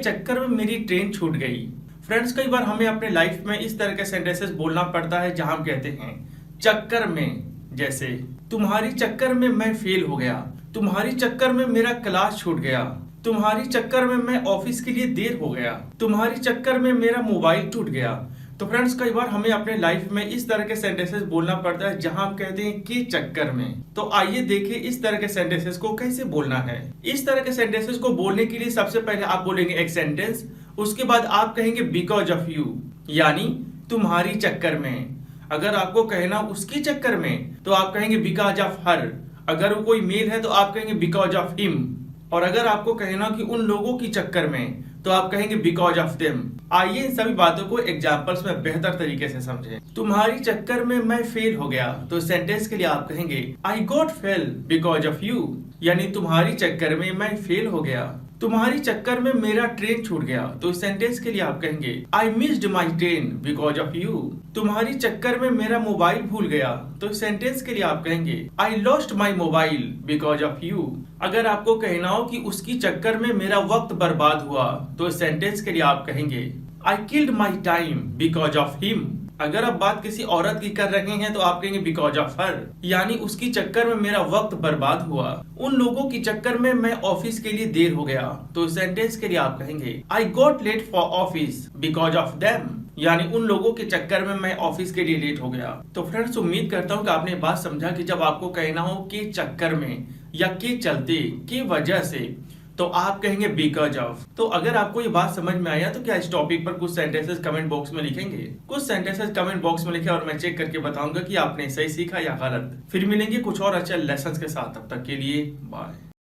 चक्कर में मेरी ट्रेन छूट गई। फ्रेंड्स, कई बार हमें अपने लाइफ में इस तरह के सेंटेंसेस बोलना पड़ता है जहां हम कहते हैं चक्कर में। जैसे तुम्हारी चक्कर में मैं फेल हो गया, तुम्हारी चक्कर में मेरा क्लास छूट गया, तुम्हारी चक्कर में मैं ऑफिस के लिए देर हो गया, तुम्हारी चक्कर में मेरा मोबाइल टूट गया। तो फ्रेंड्स, कई बार हमें अपने लाइफ में इस तरह के सेंटेंसेस बोलना पड़ता है जहां हम कहते हैं कि चक्कर में। तो आइए देखें इस तरह के सेंटेंसेस को कैसे बोलना है। इस तरह के सेंटेंसेस को बोलने के लिए सबसे पहले आप बोलेंगे एक सेंटेंस, उसके बाद आप कहेंगे बिकॉज ऑफ यू, यानी तुम्हारी चक्कर में। अगर आपको कहना उसकी चक्कर में तो आप कहेंगे बिकॉज ऑफ हर। अगर वो कोई मेल है तो आप कहेंगे बिकॉज ऑफ हिम। और अगर आपको कहना कि उन लोगों की चक्कर में तो आप कहेंगे बिकॉज ऑफ देम। आइए इन सभी बातों को एग्जांपल्स में बेहतर तरीके से समझें। तुम्हारी चक्कर में मैं फेल हो गया, तो सेंटेंस के लिए आप कहेंगे I got fail because of you, यानी तुम्हारी चक्कर में मैं फेल हो गया। तुम्हारी चक्कर में मेरा ट्रेन छूट गया, तो इस सेंटेंस के लिए आप कहेंगे I missed my train because of you. तुम्हारी चक्कर में मेरा मोबाइल भूल गया, तो इस सेंटेंस के लिए आप कहेंगे I lost my mobile because of you. अगर आपको कहना हो कि उसकी चक्कर में मेरा वक्त बर्बाद हुआ, तो इस सेंटेंस के लिए आप कहेंगे I killed my time because of him. अगर आप बात किसी औरत की कर रहे हैं तो आप कहेंगे बिकॉज ऑफ हर, यानी उसकी चक्कर में मेरा वक्त बर्बाद हुआ। उन लोगों की चक्कर में मैं ऑफिस के लिए देर हो गया, तो इस सेंटेंस के लिए आप कहेंगे I got late for office because of them, यानी उन लोगों के चक्कर में मैं ऑफिस के लिए लेट हो गया। तो फ्रेंड्स, उम्मीद करता हूँ कि आपने बात समझा कि जब आपको कहना हो के चक्कर में या के चलते, के वजह से, तो आप कहेंगे बिकॉज ऑफ। तो अगर आपको ये बात समझ में आया तो क्या इस टॉपिक पर कुछ सेंटेंसेस कमेंट बॉक्स में लिखेंगे? कुछ सेंटेंसेस कमेंट बॉक्स में लिखे और मैं चेक करके बताऊंगा कि आपने सही सीखा या गलत। फिर मिलेंगे कुछ और अच्छे लेसन्स के साथ, तब तक के लिए बाय।